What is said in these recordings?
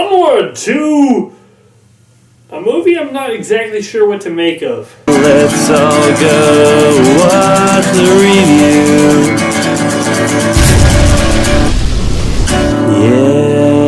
Onward to a movie I'm not exactly sure what to make of. Let's all go watch the review. Yeah.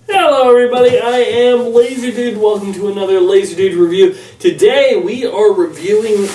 Hello everybody, I am Laser Dude. Welcome to another Laser Dude review. Today we are reviewing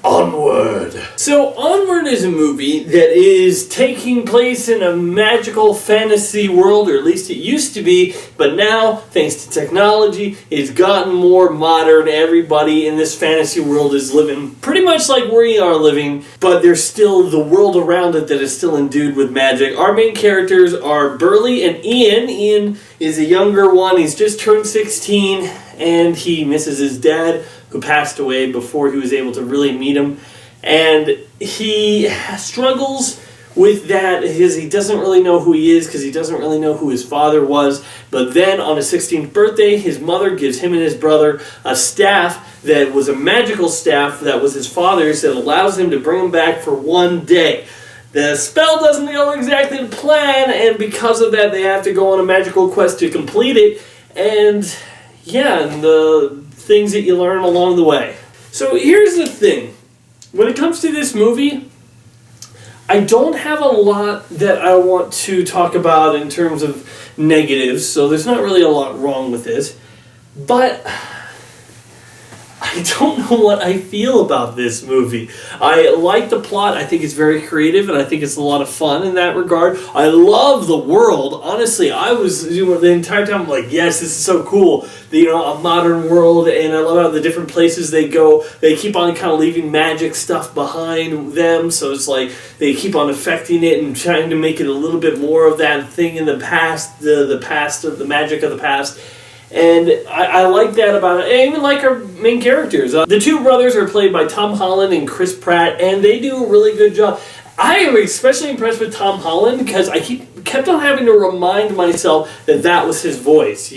Onward. So Onward is a movie that is taking place in a magical fantasy world, or at least it used to be, but now, thanks to technology, it's gotten more modern. Everybody in this fantasy world is living pretty much like we are living, but there's still the world around it that is still endued with magic. Our main characters are Burley and Ian. Ian is a younger one. He's just turned 16, and he misses his dad, who passed away before he was able to really meet him. And he struggles with that because he doesn't really know who he is, because he doesn't really know who his father was. But then on his 16th birthday, his mother gives him and his brother a staff that was a magical staff that was his father's that allows him to bring him back for one day. The spell doesn't go exactly to plan, and because of that, they have to go on a magical quest to complete it. And the things that you learn along the way. So here's the thing. When it comes to this movie, I don't have a lot that I want to talk about in terms of negatives, so there's not really a lot wrong with this. But I don't know what I feel about this movie. I like the plot. I think it's very creative, and I think it's a lot of fun in that regard. I love the world. Honestly, I was the entire time like, yes, this is so cool. A modern world, and I love how the different places they go, they keep on kind of leaving magic stuff behind them, so it's like they keep on affecting it and trying to make it a little bit more of that thing in the past, the past of the magic of the past. And I like that about it. I even like our main characters. The two brothers are played by Tom Holland and Chris Pratt, and they do a really good job. I am especially impressed with Tom Holland because I kept on having to remind myself that was his voice,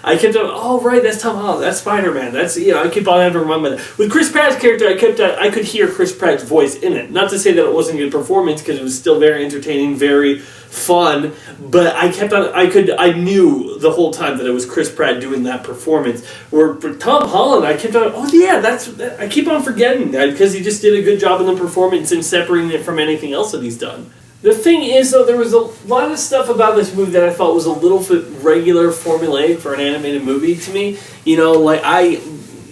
I kept on, oh right, that's Tom Holland, that's Spider-Man, I keep on having to remind myself. With Chris Pratt's character, I could hear Chris Pratt's voice in it. Not to say that it wasn't a good performance, because it was still very entertaining, very fun, but I knew the whole time that it was Chris Pratt doing that performance. Where for Tom Holland, I kept on, I keep on forgetting that, because he just did a good job in the performance and separating it from anything else that he's done. The thing is, though, there was a lot of stuff about this movie that I thought was a little bit regular, formulaic for an animated movie to me.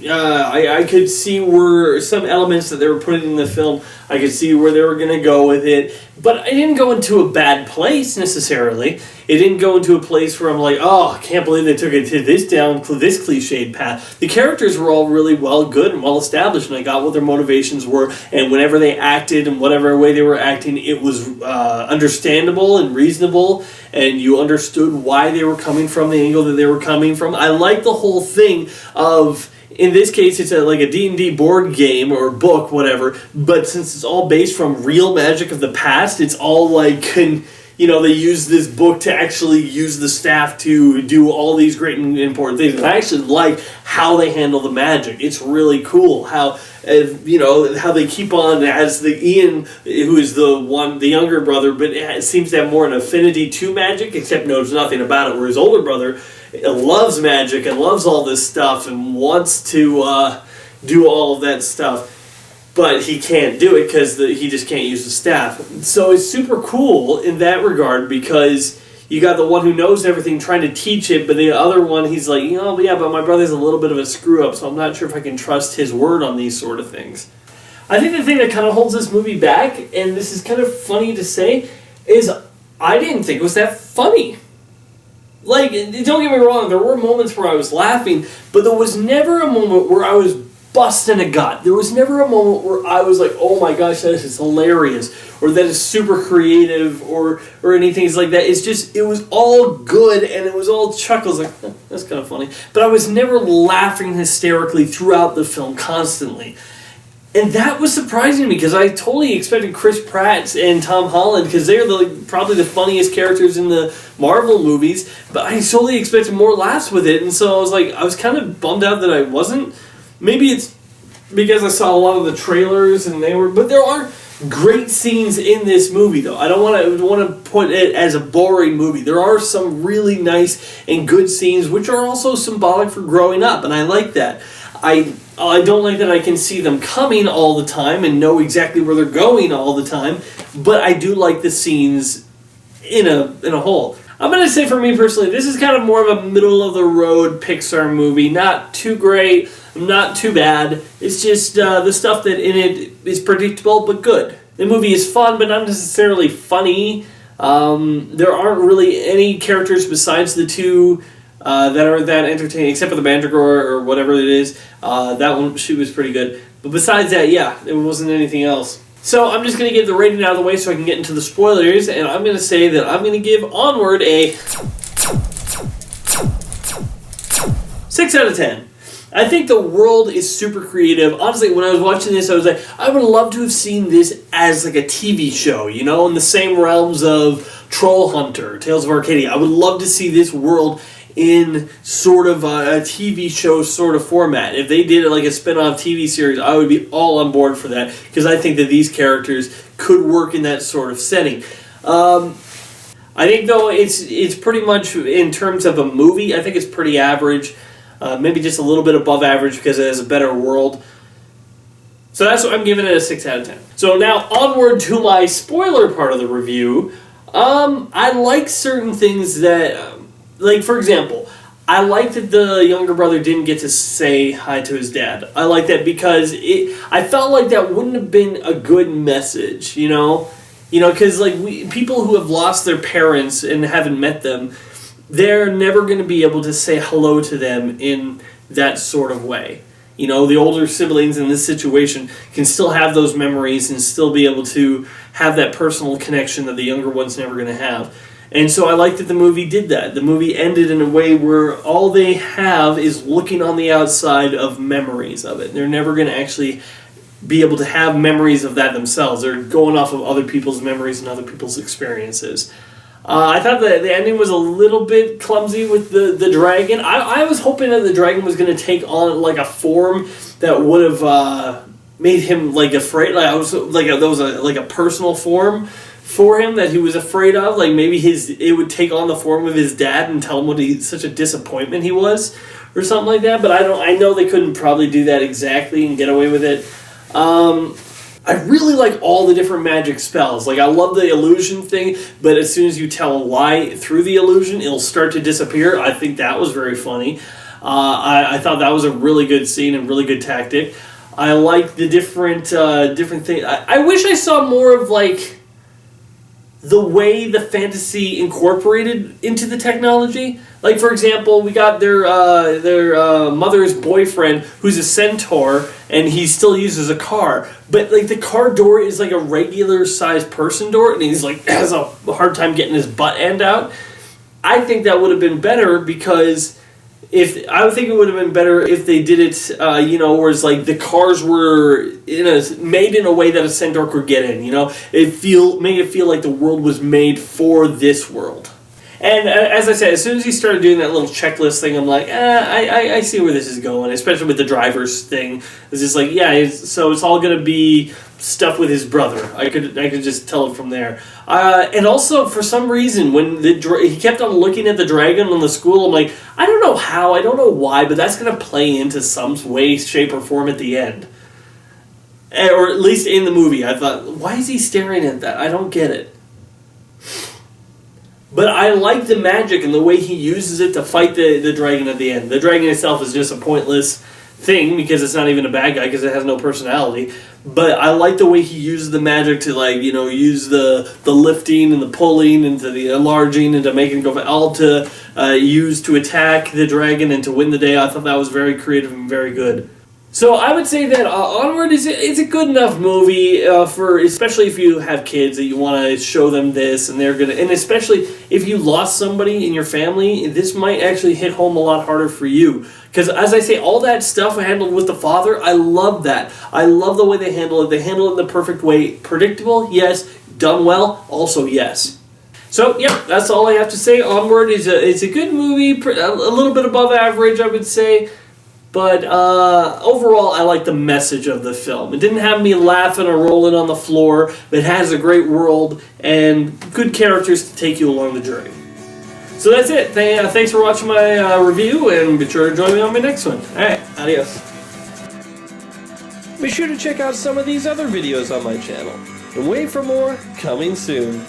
I could see where some elements that they were putting in the film, I could see where they were going to go with it, but it didn't go into a bad place necessarily. It didn't go into a place where I'm like, oh, I can't believe they took it to this cliched path. The characters were all really good and well established, and I got what their motivations were, and whenever they acted and whatever way they were acting, it was understandable and reasonable, and you understood why they were coming from, the angle that they were coming from. I like the whole thing of, in this case, it's like a D&D board game or book, whatever, but since it's all based from real magic of the past, it's all like, they use this book to actually use the staff to do all these great and important things. And I actually like how they handle the magic. It's really cool how, how they keep on, as the Ian, who is the younger brother, but it seems to have more an affinity to magic, except knows nothing about it, where his older brother loves magic and loves all this stuff and wants to do all of that stuff, but he can't do it because he just can't use the staff. So it's super cool in that regard, because you got the one who knows everything trying to teach it, but the other one, he's like, but my brother's a little bit of a screw-up, so I'm not sure if I can trust his word on these sort of things. I think the thing that kind of holds this movie back, and this is kind of funny to say, is I didn't think it was that funny. Like, don't get me wrong, there were moments where I was laughing, but there was never a moment where I was busting a gut. There was never a moment where I was like, oh my gosh, that is hilarious, or that is super creative, or anything like that. It's just, it was all good, and it was all chuckles, like, that's kind of funny. But I was never laughing hysterically throughout the film constantly. And that was surprising to me, because I totally expected Chris Pratt and Tom Holland, because they're probably the funniest characters in the Marvel movies, but I totally expected more laughs with it, and so I was kind of bummed out that I wasn't. Maybe it's because I saw a lot of the trailers, and but there great scenes in this movie, though. I don't want to put it as a boring movie. There are some really nice and good scenes, which are also symbolic for growing up, and I like that. I don't like that I can see them coming all the time and know exactly where they're going all the time, but I do like the scenes in a whole. I'm going to say for me personally, this is kind of more of a middle-of-the-road Pixar movie. Not too great, not too bad. It's just the stuff that in it is predictable but good. The movie is fun but not necessarily funny. There aren't really any characters besides the two that are that entertaining, except for the Mandragora or whatever it is. That one, she was pretty good. But besides that, yeah, there wasn't anything else. So I'm just going to get the rating out of the way so I can get into the spoilers, and I'm going to say that I'm going to give Onward a 6 out of 10. I think the world is super creative. Honestly, when I was watching this, I was like, I would love to have seen this as like a TV show, you know, in the same realms of Troll Hunter, Tales of Arcadia. I would love to see this world in sort of a TV show sort of format. If they did it like a spin-off TV series, I would be all on board for that, because I think that these characters could work in that sort of setting. I think, though, it's pretty much, in terms of a movie, I think it's pretty average. Maybe just a little bit above average because it has a better world. So that's what I'm giving it, a 6 out of 10. So now onward to my spoiler part of the review. I like certain things that... like, for example, I like that the younger brother didn't get to say hi to his dad. I like that because I felt like that wouldn't have been a good message, you know? You know, because, like, people who have lost their parents and haven't met them, they're never going to be able to say hello to them in that sort of way. You know, the older siblings in this situation can still have those memories and still be able to have that personal connection that the younger one's never going to have. And so I like that the movie did that. The movie ended in a way where all they have is looking on the outside of memories of it. They're never going to actually be able to have memories of that themselves. They're going off of other people's memories and other people's experiences. I thought that the ending was a little bit clumsy with the dragon. I was hoping that the dragon was going to take on like a form that would have made him like afraid. Like there was a personal form for him that he was afraid of. Like maybe it would take on the form of his dad and tell him what such a disappointment he was, or something like that. But I know they couldn't probably do that exactly and get away with it. I really like all the different magic spells. Like, I love the illusion thing, but as soon as you tell a lie through the illusion, it'll start to disappear. I think that was very funny. I thought that was a really good scene and really good tactic. I like the different things. I wish I saw more of, like, the way the fantasy incorporated into the technology. Like, for example, we got their mother's boyfriend who's a centaur, and he still uses a car. But, like, the car door is, like, a regular-sized person door, and he's, like, has a hard time getting his butt end out. I think that would have been better because... I would think it would have been better if they did it, where it's like the cars were made in a way that a centaur could get in, you know? Made it feel like the world was made for this world. And as I said, as soon as he started doing that little checklist thing, I'm like, I see where this is going, especially with the driver's thing. It's just like, so it's all going to be stuff with his brother. I could just tell it from there. And also, for some reason, when he kept on looking at the dragon on the school, I'm like, I don't know how, I don't know why, but that's going to play into some way, shape, or form at the end. Or at least in the movie. I thought, why is he staring at that? I don't get it. But I like the magic and the way he uses it to fight the dragon at the end. The dragon itself is just a pointless thing because it's not even a bad guy because it has no personality. But I like the way he uses the magic to, like, you know, use the lifting and the pulling and to the enlarging and to make it go, all to use to attack the dragon and to win the day. I thought that was very creative and very good. So I would say that Onward is a good enough movie for, especially if you have kids that you want to show them this and they're gonna, and especially if you lost somebody in your family, this might actually hit home a lot harder for you. Because as I say, all that stuff handled with the father, I love that. I love the way they handle it. They handle it in the perfect way. Predictable, yes. Done well, also yes. So, yeah, that's all I have to say. Onward is a good movie, a little bit above average, I would say. But overall, I like the message of the film. It didn't have me laughing or rolling on the floor, but it has a great world and good characters to take you along the journey. So that's it. Thanks for watching my review, and be sure to join me on my next one. Alright, adios. Be sure to check out some of these other videos on my channel. And wait for more coming soon.